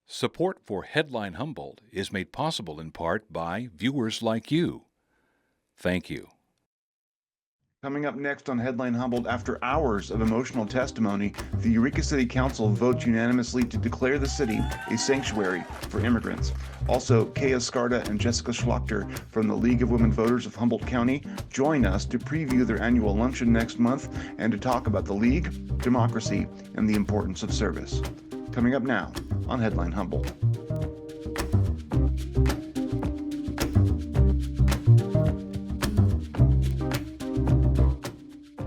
Support for Headline Humboldt is made possible in part by viewers like you. Thank you. Coming up next on Headline Humboldt, after hours of emotional testimony, the Eureka City Council votes unanimously to declare the city a sanctuary for immigrants. Also, Escarda and Jessica Schlachter from the League of Women Voters of Humboldt County join us to preview their annual luncheon next month and to talk about the League, democracy, and the importance of service. Coming up now on Headline Humboldt.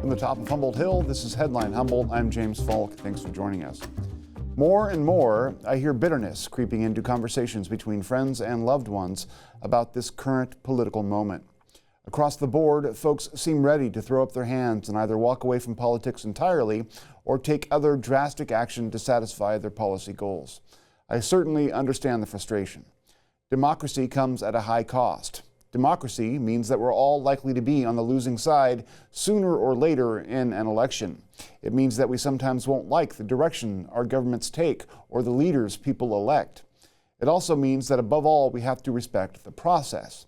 From the top of Humboldt Hill, this is Headline Humboldt. I'm James Falk. Thanks for joining us. More and more, I hear bitterness creeping into conversations between friends and loved ones about this current political moment. Across the board, folks seem ready to throw up their hands and either walk away from politics entirely or take other drastic action to satisfy their policy goals. I certainly understand the frustration. Democracy comes at a high cost. Democracy means that we're all likely to be on the losing side sooner or later in an election. It means that we sometimes won't like the direction our governments take or the leaders people elect. It also means that above all, we have to respect the process.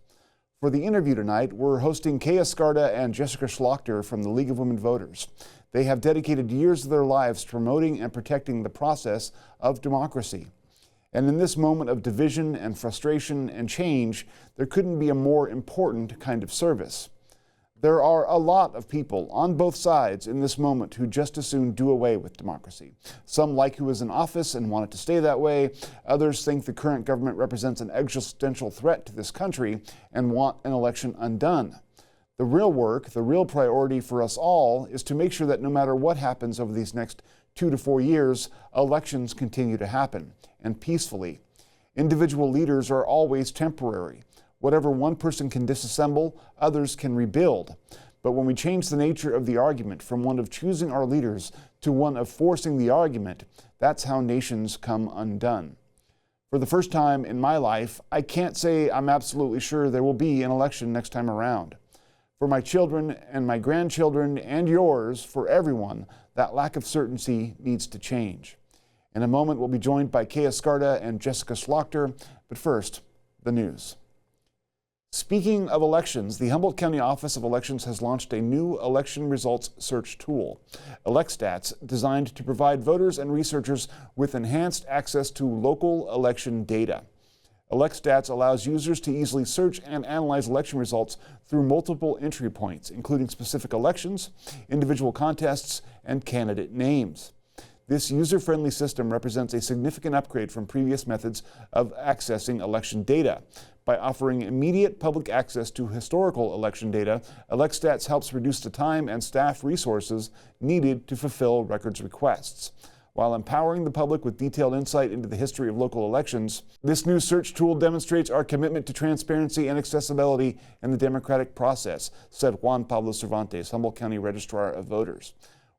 For the interview tonight, we're hosting Escarda and Jessica Schlachter from the League of Women Voters. They have dedicated years of their lives to promoting and protecting the process of democracy. And in this moment of division and frustration and change, there couldn't be a more important kind of service. There are a lot of people on both sides in this moment who just as soon do away with democracy. Some like who is in office and want it to stay that way. Others think the current government represents an existential threat to this country and want an election undone. The real work, the real priority for us all is to make sure that no matter what happens over these next 2 to 4 years, elections continue to happen, and peacefully. Individual leaders are always temporary. Whatever one person can disassemble, others can rebuild. But when we change the nature of the argument from one of choosing our leaders to one of forcing the argument, that's how nations come undone. For the first time in my life, I can't say I'm absolutely sure there will be an election next time around. For my children and my grandchildren and yours, for everyone, that lack of certainty needs to change. In a moment, we'll be joined by Escarda and Jessica Schlachter, but first, the news. Speaking of elections, the Humboldt County Office of Elections has launched a new election results search tool, ElectStats, designed to provide voters and researchers with enhanced access to local election data. ElectStats allows users to easily search and analyze election results through multiple entry points, including specific elections, individual contests, and candidate names. This user-friendly system represents a significant upgrade from previous methods of accessing election data. By offering immediate public access to historical election data, ElectStats helps reduce the time and staff resources needed to fulfill records requests. While empowering the public with detailed insight into the history of local elections, this new search tool demonstrates our commitment to transparency and accessibility in the democratic process, said Juan Pablo Cervantes, Humboldt County Registrar of Voters.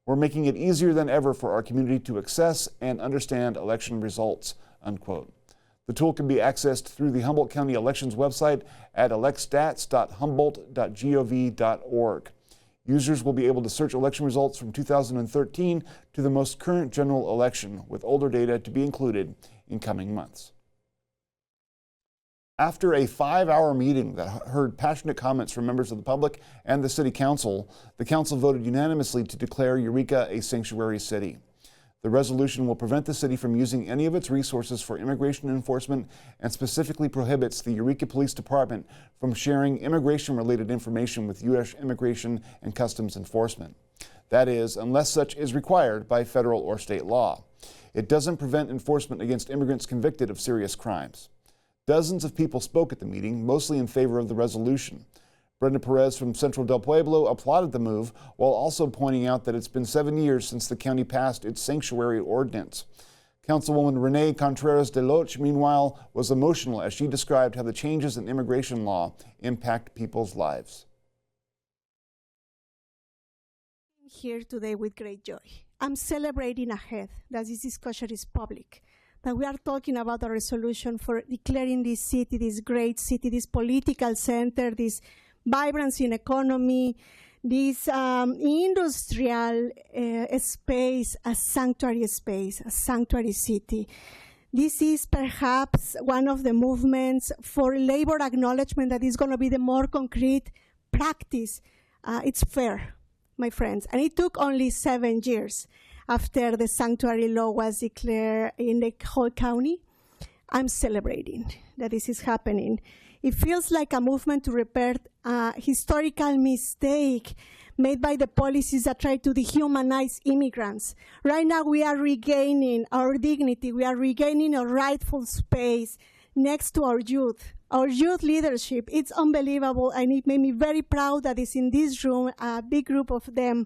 We're making it easier than ever for our community to access and understand election results, unquote. The tool can be accessed through the Humboldt County Elections website at electstats.humboldt.gov.org. Users will be able to search election results from 2013 to the most current general election, with older data to be included in coming months. After a 5-hour meeting that heard passionate comments from members of the public and the City Council, the Council voted unanimously to declare Eureka a sanctuary city. The resolution will prevent the city from using any of its resources for immigration enforcement and specifically prohibits the Eureka Police Department from sharing immigration-related information with U.S. Immigration and Customs Enforcement. That is, unless such is required by federal or state law. It doesn't prevent enforcement against immigrants convicted of serious crimes. Dozens of people spoke at the meeting, mostly in favor of the resolution. Brenda Perez from Central Del Pueblo applauded the move, while also pointing out that it's been 7 years since the county passed its sanctuary ordinance. Councilwoman Renee Contreras de Loche, meanwhile, was emotional as she described how the changes in immigration law impact people's lives. I'm here today with great joy. I'm celebrating ahead that this discussion is public, that we are talking about a resolution for declaring this city, this great city, this political center, this vibrancy in economy, this industrial space, a sanctuary city. This is perhaps one of the movements for labor acknowledgement that is going to be the more concrete practice. It's fair, my friends. And it took only 7 years after the sanctuary law was declared in the whole county. I'm celebrating that this is happening. It feels like a movement to repair a historical mistake made by the policies that try to dehumanize immigrants. Right now, we are regaining our dignity. We are regaining a rightful space next to our youth leadership. It's unbelievable, and it made me very proud that it's in this room, a big group of them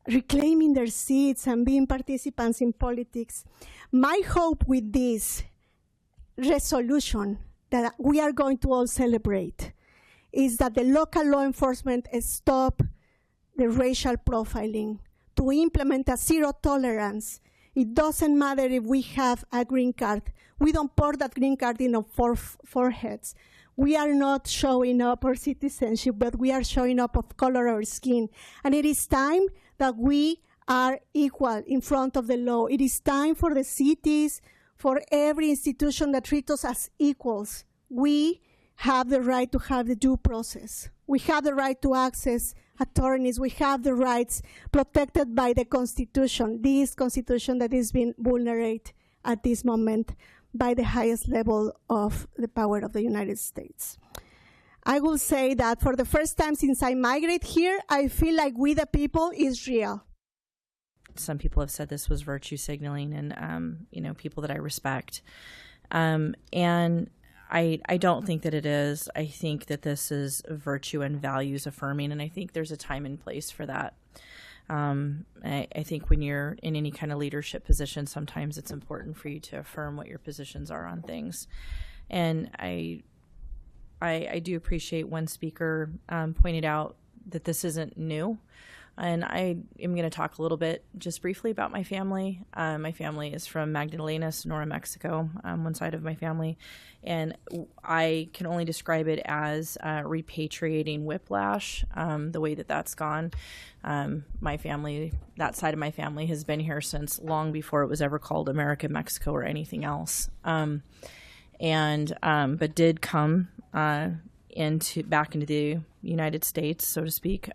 reclaiming their seats and being participants in politics. My hope with this resolution that we are going to all celebrate is that the local law enforcement stop the racial profiling, to implement a zero tolerance. It doesn't matter if we have a green card. We don't pour that green card in our foreheads. We are not showing up our citizenship, but we are showing up of color of our skin. And it is time that we are equal in front of the law. It is time for the cities, for every institution that treats us as equals. We have the right to have the due process. We have the right to access attorneys. We have the rights protected by the Constitution, this Constitution that is being vulnerated at this moment by the highest level of the power of the United States. I will say that for the first time since I migrated here, I feel like we the people is real. Some people have said this was virtue signaling, and people that I respect. And I don't think that it is. I think that this is virtue and values affirming, and I think there's a time and place for that. I think when you're in any kind of leadership position, sometimes it's important for you to affirm what your positions are on things. And I do appreciate one speaker pointed out that this isn't new. And I am going to talk a little bit just briefly about my family. My family is from Magdalena, Sonora, Mexico, one side of my family. And I can only describe it as repatriating whiplash, the way that that's gone. My family, that side of my family, has been here since long before it was ever called America, Mexico, or anything else. But did come back into the United States, so to speak,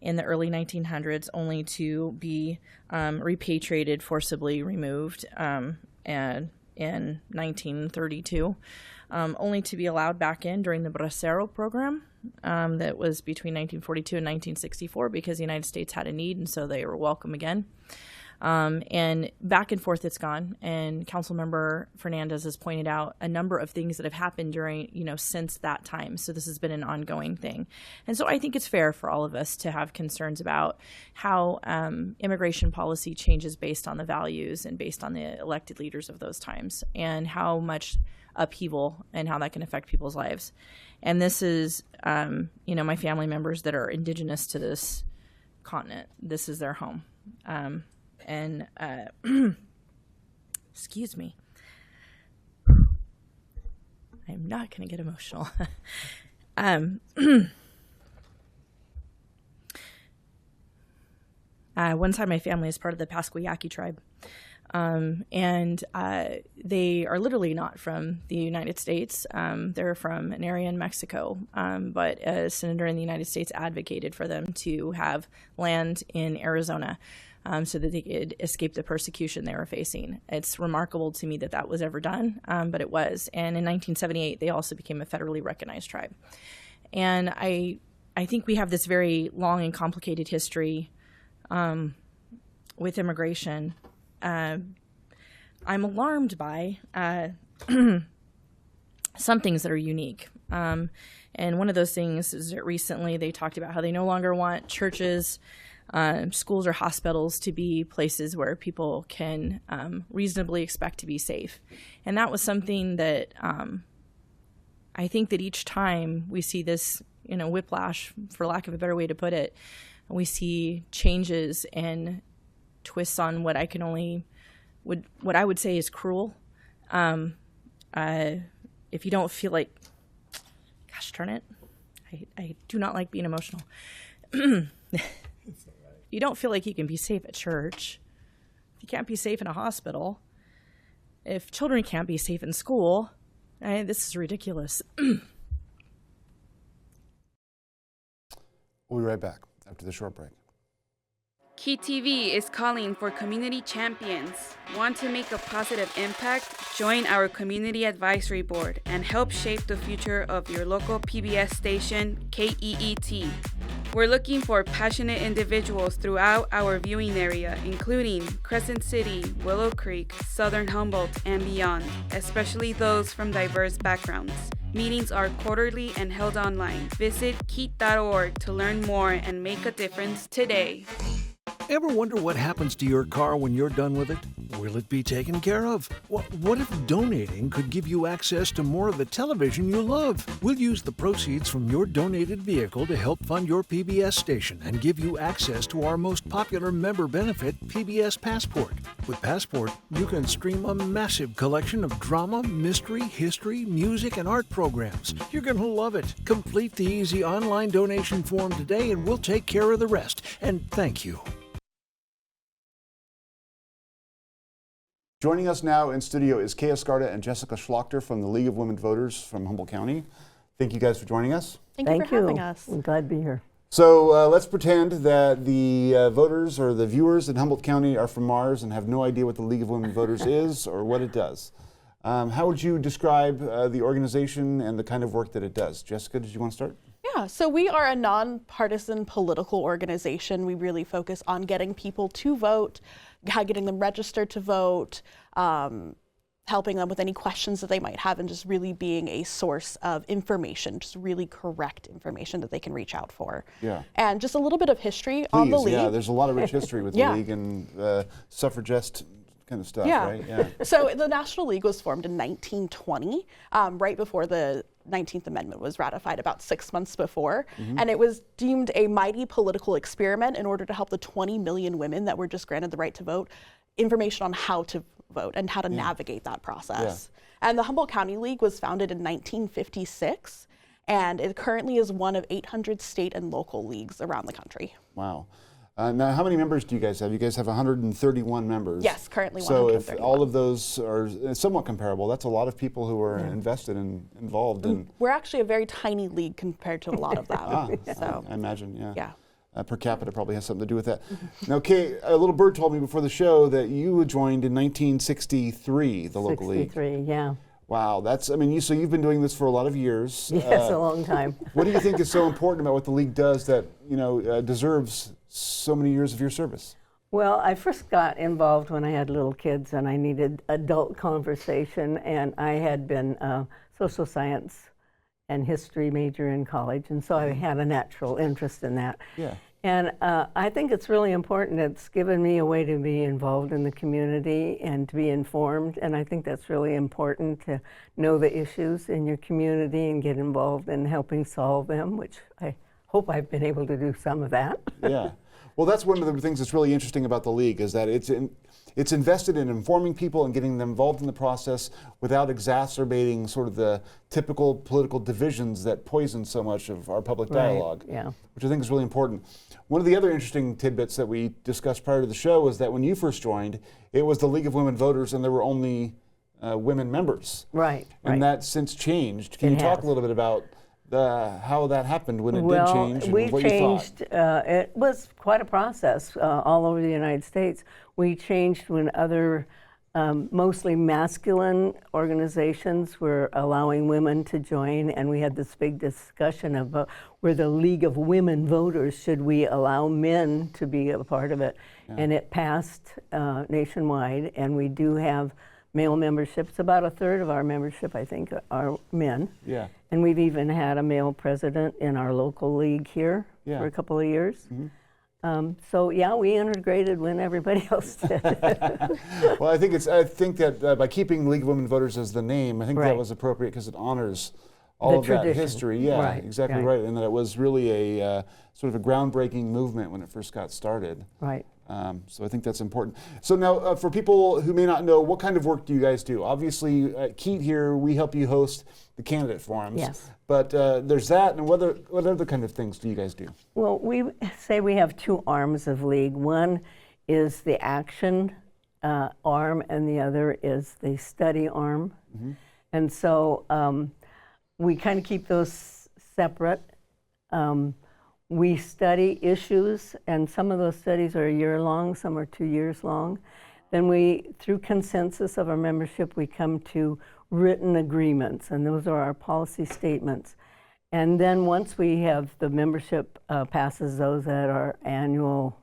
in the early 1900s, only to be repatriated, forcibly removed in 1932, only to be allowed back in during the Bracero program that was between 1942 and 1964 because the United States had a need, and so they were welcome again. And back and forth it's gone. And Councilmember Fernandez has pointed out a number of things that have happened during, since that time. So this has been an ongoing thing. And so I think it's fair for all of us to have concerns about how immigration policy changes based on the values and based on the elected leaders of those times, and how much upheaval and how that can affect people's lives. And this is, my family members that are indigenous to this continent. This is their home. Excuse me. I'm not going to get emotional. One side of my family is part of the Pasquayaqui tribe. And they are literally not from the United States. They're from an area in Mexico. But a senator in the United States advocated for them to have land in Arizona so that they could escape the persecution they were facing. It's remarkable to me that that was ever done, but it was. And in 1978, they also became a federally recognized tribe. And I think we have this very long and complicated history with immigration. I'm alarmed by some things that are unique. And one of those things is that recently they talked about how they no longer want churches, schools, or hospitals to be places where people can reasonably expect to be safe. And that was something that I think that each time we see this, whiplash, for lack of a better way to put it, we see changes and twists on what I would say is cruel. If you don't feel like, gosh darn it, I do not like being emotional. You don't feel like you can be safe at church, if you can't be safe in a hospital, If children can't be safe in school, this is ridiculous. We'll be right back after the short break. Key TV is calling for community champions. Want to make a positive impact? Join our community advisory board and help shape the future of your local PBS station, KEET. We're looking for passionate individuals throughout our viewing area, including Crescent City, Willow Creek, Southern Humboldt, and beyond, especially those from diverse backgrounds. Meetings are quarterly and held online. Visit keet.org to learn more and make a difference today. Ever wonder what happens to your car when you're done with it? Will it be taken care of? What if donating could give you access to more of the television you love? We'll use the proceeds from your donated vehicle to help fund your PBS station and give you access to our most popular member benefit, PBS Passport. With Passport, you can stream a massive collection of drama, mystery, history, music, and art programs. You're going to love it. Complete the easy online donation form today and we'll take care of the rest. And thank you. Joining us now in studio is Escarda and Jessica Schlachter from the League of Women Voters from Humboldt County. Thank you guys for joining us. Thank you for having us. I'm glad to be here. So let's pretend that the voters or the viewers in Humboldt County are from Mars and have no idea what the League of Women Voters is or what it does. How would you describe the organization and the kind of work that it does? Jessica, did you want to start? Yeah, so we are a nonpartisan political organization. We really focus on getting people to vote, getting them registered to vote, helping them with any questions that they might have, and just really being a source of information, just really correct information that they can reach out for. Yeah. And just a little bit of history on the League. Yeah, there's a lot of rich history with the League and suffragist kind of stuff, right? Yeah. So the National League was formed in 1920, right before the 19th Amendment was ratified, about 6 months before. And it was deemed a mighty political experiment in order to help the 20 million women that were just granted the right to vote information on how to vote and how to navigate that process. And the Humboldt County League was founded in 1956, and it currently is one of 800 state and local leagues around the country. Wow. Now, how many members do you guys have? You guys have 131 members. Yes, currently 131. So if all of those are somewhat comparable, that's a lot of people who are invested and involved. We're actually a very tiny league compared to a lot of them. So I imagine, yeah. Per capita probably has something to do with that. Now, Kay, a little bird told me before the show that you joined in 1963, the local league. 63, yeah. Wow, that's, I mean, so you've been doing this for a lot of years. Yes, a long time. What do you think is so important about what the league does that, deserves so many years of your service? Well, I first got involved when I had little kids and I needed adult conversation, and I had been a social science and history major in college, and so I had a natural interest in that. Yeah. And I think it's really important. It's given me a way to be involved in the community and to be informed, and I think that's really important, to know the issues in your community and get involved in helping solve them, which I hope I've been able to do some of that. Yeah. Well, that's one of the things that's really interesting about the league, is that it's invested in informing people and getting them involved in the process without exacerbating sort of the typical political divisions that poison so much of our public dialogue, which I think is really important. One of the other interesting tidbits that we discussed prior to the show was that when you first joined, it was the League of Women Voters and there were only women members. Right. And that's since changed. Can you talk a little bit about how that happened when it did change and what you thought? It was quite a process all over the United States. We changed when other mostly masculine organizations were allowing women to join, and we had this big discussion about where the League of Women Voters, should we allow men to be a part of it? And it passed nationwide, and we do have male membership. It's about a third of our membership, I think, are men. Yeah. And we've even had a male president in our local league here for a couple of years. So yeah, we integrated when everybody else did. Well, I think that by keeping League of Women Voters as the name, I think that was appropriate because it honors all of that history. Yeah, exactly right. And that it was really a sort of a groundbreaking movement when it first got started. Right. So I think that's important. So now, for people who may not know, what kind of work do you guys do? Obviously, at KEET here, we help you host the candidate forums. Yes. But there's that, and what other kind of things do you guys do? Well, we say we have two arms of League. One is the action arm, and the other is the study arm. And so we kind of keep those separate. We study issues, and some of those studies are a year long, some are 2 years long. Then we, through consensus of our membership, we come to written agreements, and those are our policy statements. And then once we have the membership passes those at our annual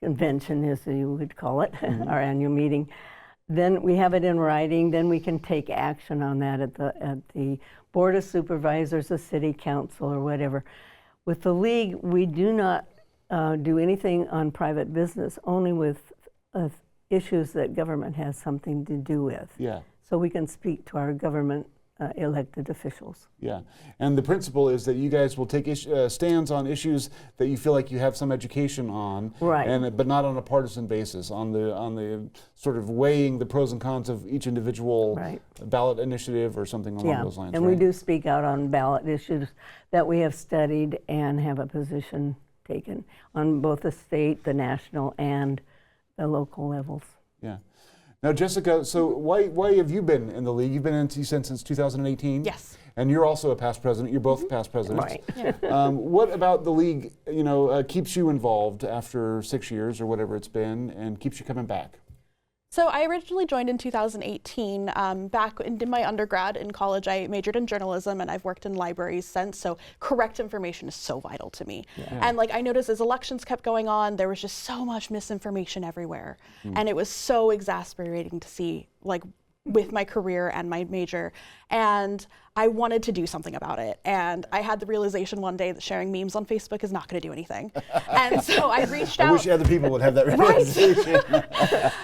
convention, as you would call it, our annual meeting, then we have it in writing, then we can take action on that at the Board of Supervisors, the City Council, or whatever. With the League, we do not do anything on private business, only with issues that government has something to do with. Yeah. So we can speak to our government elected officials. Yeah, and the principle is that you guys will take stands on issues that you feel like you have some education on, right? But not on a partisan basis, on the sort of weighing the pros and cons of each individual ballot initiative or something along those lines. And we do speak out on ballot issues that we have studied and have a position taken on both the state, the national, and the local levels. Yeah. Now, Jessica, so why have you been in the League? You've been in since 2018? Yes. And you're also a past president. You're both past presidents. Right. Yeah. What about the League, keeps you involved after 6 years or whatever it's been and keeps you coming back? So I originally joined in 2018. Back in my undergrad in college, I majored in journalism, and I've worked in libraries since. So correct information is so vital to me. Yeah. And I noticed as elections kept going on, there was just so much misinformation everywhere, and it was so exasperating to see, with my career and my major. And I wanted to do something about it. And I had the realization one day that sharing memes on Facebook is not going to do anything. And so I reached out. I wish other people would have that realization.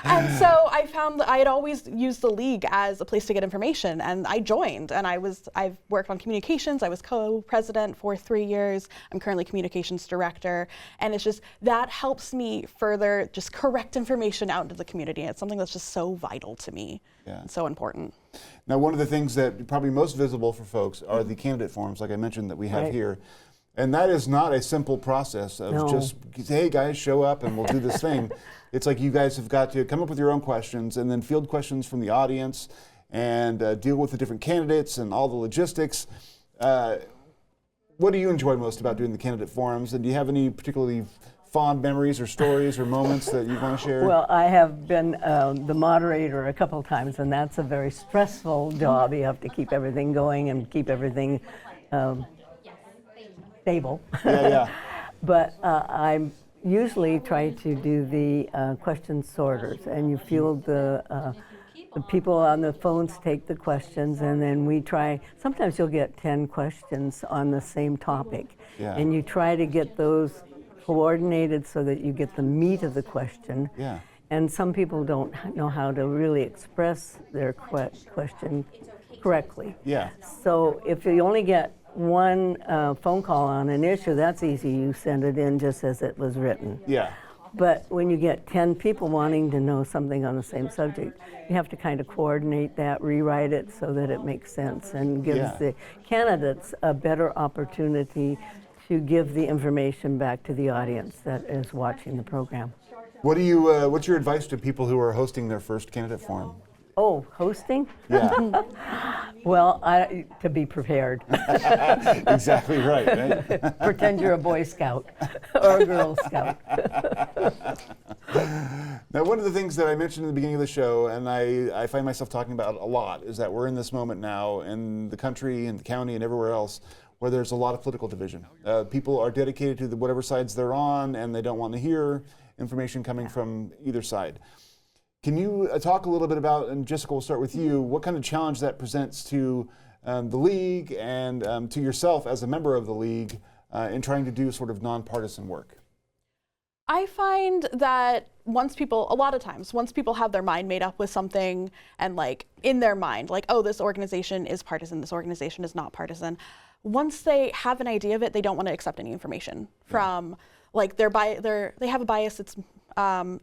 And so I found that I had always used the League as a place to get information, and I joined. And I've worked on communications. I was co-president for 3 years. I'm currently communications director. And it's just, that helps me further just correct information out into the community. It's something that's just so vital to me. Yeah. And so important. Now, one of the things that probably most visible for folks are the candidate forums, like I mentioned, that we have here. And that is not a simple process of just, hey guys, show up and we'll do this thing. It's like you guys have got to come up with your own questions and then field questions from the audience and deal with the different candidates and all the logistics. What do you enjoy most about doing the candidate forums? And do you have any particularly fond memories or stories or moments that you want to share? Well, I have been the moderator a couple of times, and that's a very stressful job. You have to keep everything going and keep everything stable. Yeah. But I usually try to do the question sorters, and you field the people on the phones take the questions, and then we try. Sometimes you'll get 10 questions on the same topic, and you try to get those coordinated so that you get the meat of the question. Yeah. And some people don't know how to really express their question correctly. Yeah. So if you only get one phone call on an issue, that's easy. You send it in just as it was written. Yeah. But when you get 10 people wanting to know something on the same subject, you have to kind of coordinate that, rewrite it so that it makes sense and gives the candidates a better opportunity to give the information back to the audience that is watching the program. What do you? What's your advice to people who are hosting their first candidate forum? Oh, hosting? Yeah. Well, to be prepared. Exactly right? Pretend you're a Boy Scout or a Girl Scout. Now, one of the things that I mentioned in the beginning of the show, and I find myself talking about a lot, is that we're in this moment now in the country and the county and everywhere else where there's a lot of political division. People are dedicated to whatever sides they're on, and they don't want to hear information coming from either side. Can you talk a little bit about, and Jessica, we'll start with you, what kind of challenge that presents to the League and to yourself as a member of the League in trying to do sort of nonpartisan work? I find that once people have their mind made up with something and in their mind, oh, this organization is partisan, this organization is not partisan, once they have an idea of it, they don't want to accept any information from they have a bias that's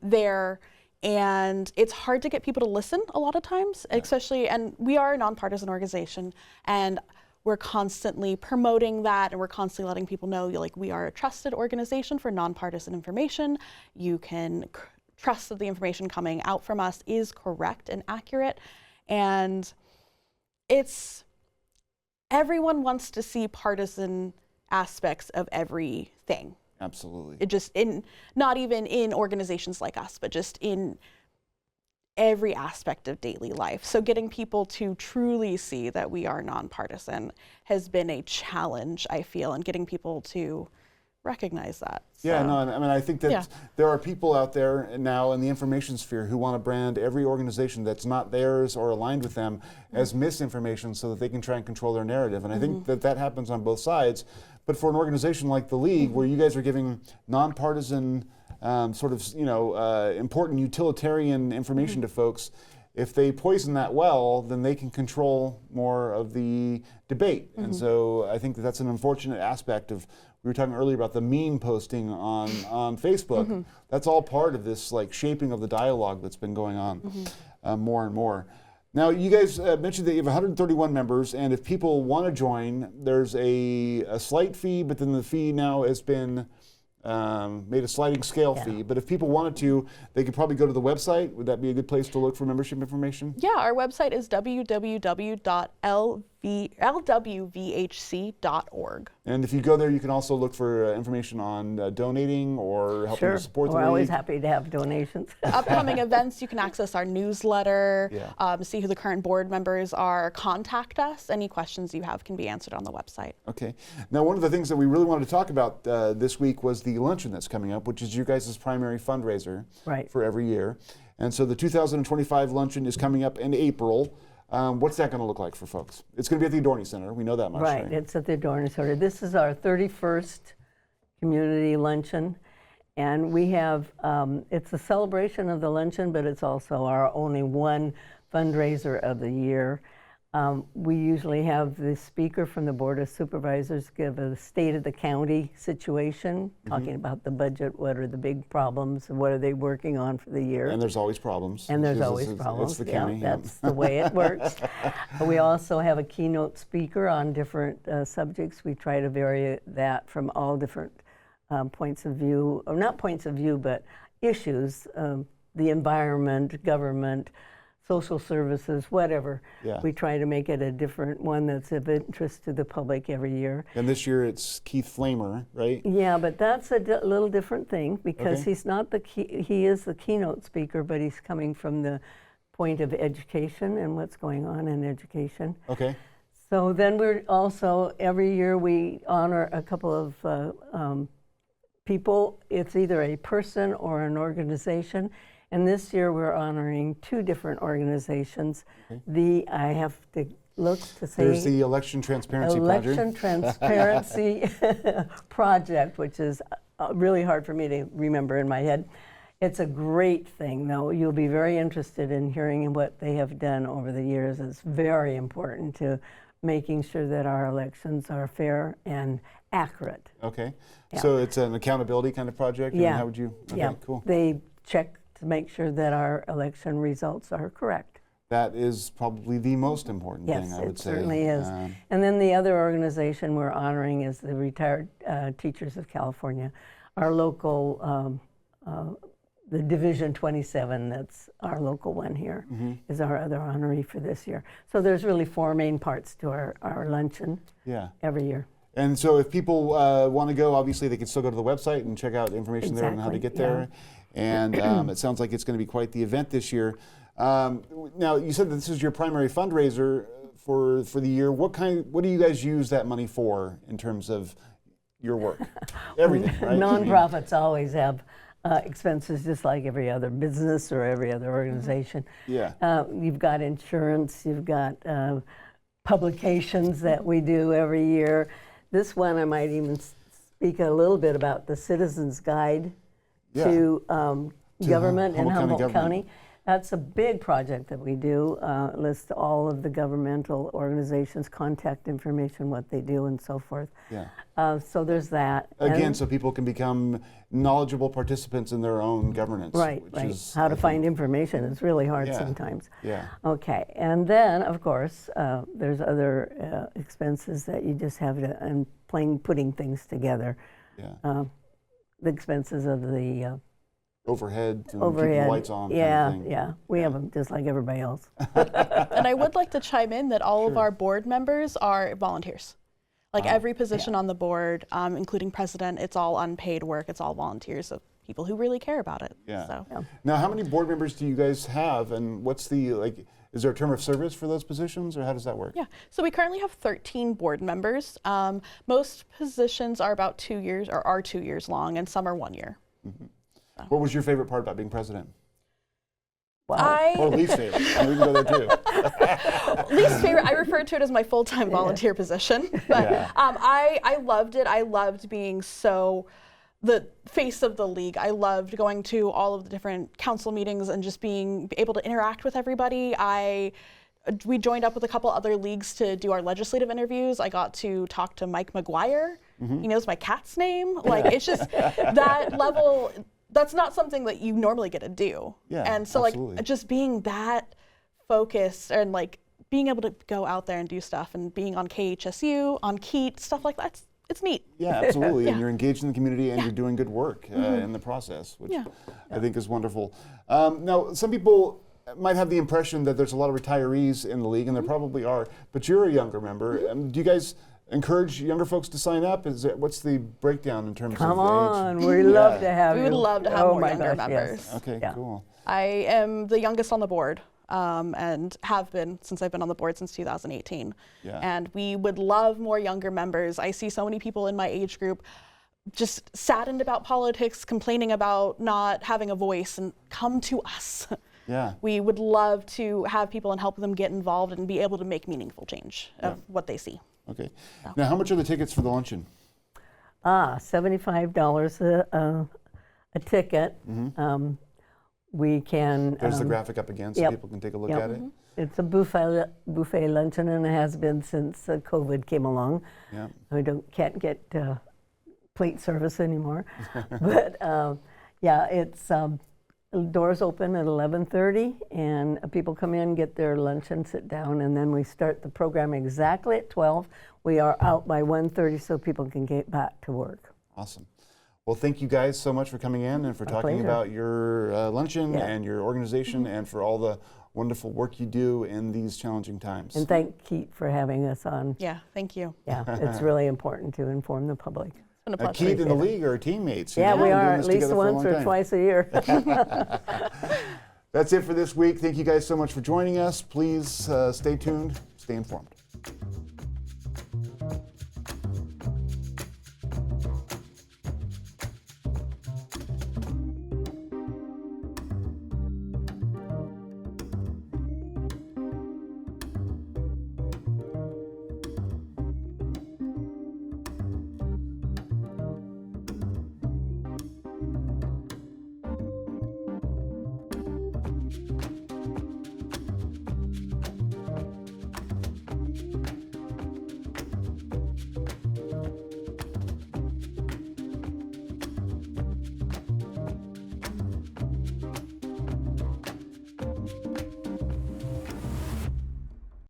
there, and it's hard to get people to listen a lot of times, especially, and we are a nonpartisan organization, and we're constantly promoting that, and we're constantly letting people know we are a trusted organization for nonpartisan information. You can trust that the information coming out from us is correct and accurate. And everyone wants to see partisan aspects of everything. Absolutely. It just not even in organizations like us, but just in every aspect of daily life. So getting people to truly see that we are nonpartisan has been a challenge, I feel, and getting people to recognize that. Yeah, So, no, I mean, I think that there are people out there now in the information sphere who want to brand every organization that's not theirs or aligned with them as misinformation so that they can try and control their narrative. And I think that happens on both sides. But for an organization like the League, where you guys are giving nonpartisan, important utilitarian information to folks, if they poison that well, then they can control more of the debate. And so I think that's an unfortunate aspect of, we were talking earlier about the meme posting on Facebook. That's all part of this shaping of the dialogue that's been going on more and more. Now, you guys mentioned that you have 131 members, and if people want to join, there's a slight fee, but then the fee now has been made a sliding scale fee. But if people wanted to, they could probably go to the website. Would that be a good place to look for membership information? yeah, our website is www.lwvhc.org. And if you go there, you can also look for information on donating or helping to support the We're League. always happy to have donations. Upcoming events, you can access our newsletter, see who the current board members are, contact us. Any questions you have can be answered on the website. Okay. Now, one of the things that we really wanted to talk about this week was the luncheon that's coming up, which is your guys' primary fundraiser for every year. And so the 2025 luncheon is coming up in April. What's that going to look like for folks? It's going to be at the Adorney Center. We know that much. Right, it's at the Adorney Center. This is our 31st community luncheon. And we have, it's a celebration of the luncheon, but it's also our only one fundraiser of the year. We usually have the speaker from the Board of Supervisors give a state of the county situation, talking about the budget, what are the big problems, and what are they working on for the year. And there's always problems. And there's always problems. It's the county. That's the way it works. We also have a keynote speaker on different subjects. We try to vary that from all different points of view, or not points of view, but issues, the environment, government, social services, whatever. We try to make it a different one that's of interest to the public every year. And this year it's Keith Flamer, right? Yeah, but that's a little different thing because he's not he is the keynote speaker, but he's coming from the point of education and what's going on in education. Okay. So then we're also, every year we honor a couple of people. It's either a person or an organization. And this year we're honoring two different organizations. I have to look to say. There's the Election Transparency Project. Election Transparency Project, which is really hard for me to remember in my head. It's a great thing, though. You'll be very interested in hearing what they have done over the years. It's very important to making sure that our elections are fair and accurate. Okay. So it's an accountability kind of project? Yeah. And how would you? Okay, cool. They check to make sure that our election results are correct. That is probably the most important thing, I would say. Yes, it certainly is. And then the other organization we're honoring is the Retired Teachers of California. Our local, the Division 27, that's our local one here, is our other honoree for this year. So there's really four main parts to our luncheon every year. And so if people want to go, obviously they can still go to the website and check out information there on how to get there. And it sounds like it's going to be quite the event this year. Now, you said that this is your primary fundraiser for the year. What do you guys use that money for in terms of your work? Everything, right? Nonprofits always have expenses just like every other business or every other organization. You've got insurance, you've got publications that we do every year. This one I might even speak a little bit about the Citizens Guide to government in Humboldt County. That's a big project that we do, lists all of the governmental organizations, contact information, what they do, and so forth. So there's that. Again, so people can become knowledgeable participants in their own governance. Right. How to find information is really hard sometimes. Okay, and then, of course, there's other expenses that you just have to, and putting things together. The expenses of the overhead and keeping overhead. the lights on Yeah, kind of thing. yeah. We have them just like everybody else. And I would like to chime in that all of our board members are volunteers. Like every position on the board, including president, it's all unpaid work. It's all volunteers of people who really care about it. Yeah. So. Now, how many board members do you guys have, and what's the, like, is there a term of service for those positions, or how does that work? Yeah, so we currently have 13 board members. Most positions are about 2 years, or are 2 years long, and some are 1 year. What was your favorite part about being president? Wow. Or least favorite? I mean, we can go there too. Least favorite, I refer to it as my full-time volunteer position. But I loved it. I loved being the face of the league. I loved going to all of the different council meetings and just being able to interact with everybody. We joined up with a couple other leagues to do our legislative interviews. I got to talk to Mike McGuire. He knows my cat's name. Like, it's just that level. That's not something that you normally get to do. Yeah, and so absolutely. like just being that focused and like being able to go out there and do stuff and being on KHSU, on KEAT, stuff like that, it's neat. Yeah, absolutely. And you're engaged in the community and you're doing good work in the process, which I think is wonderful. Now, some people might have the impression that there's a lot of retirees in the league, and there probably are, but you're a younger member. Do you guys encourage younger folks to sign up? What's the breakdown in terms of age? Come on, we love to have We you. would love to have more younger members. Yes. Okay, Yeah. cool. I am the youngest on the board and have been since I've been on the board since 2018. Yeah. And we would love more younger members. I see so many people in my age group just saddened about politics, complaining about not having a voice, and come to us. Yeah. We would love to have people and help them get involved and be able to make meaningful change of what they see. Okay. Now, how much are the tickets for the luncheon? $75 a ticket. We can. There's the graphic up again so people can take a look at it. It's a buffet luncheon, and it has been since COVID came along. Yeah. We can't get plate service anymore. But it's doors open at 11:30, and people come in, get their lunch, and sit down, and then we start the program exactly at 12. We are out by 1:30 so people can get back to work. Awesome. Well, thank you guys so much for coming in and for talking about your luncheon and your organization and for all the wonderful work you do in these challenging times. And thank Keat for having us on. Yeah, thank you. Yeah, it's really important to inform the public. It's been a pleasure. Keat and the league are teammates. Yeah, we We've been are doing at this least together for a once long or time. twice a year. That's it for this week. Thank you guys so much for joining us. Please stay tuned, stay informed.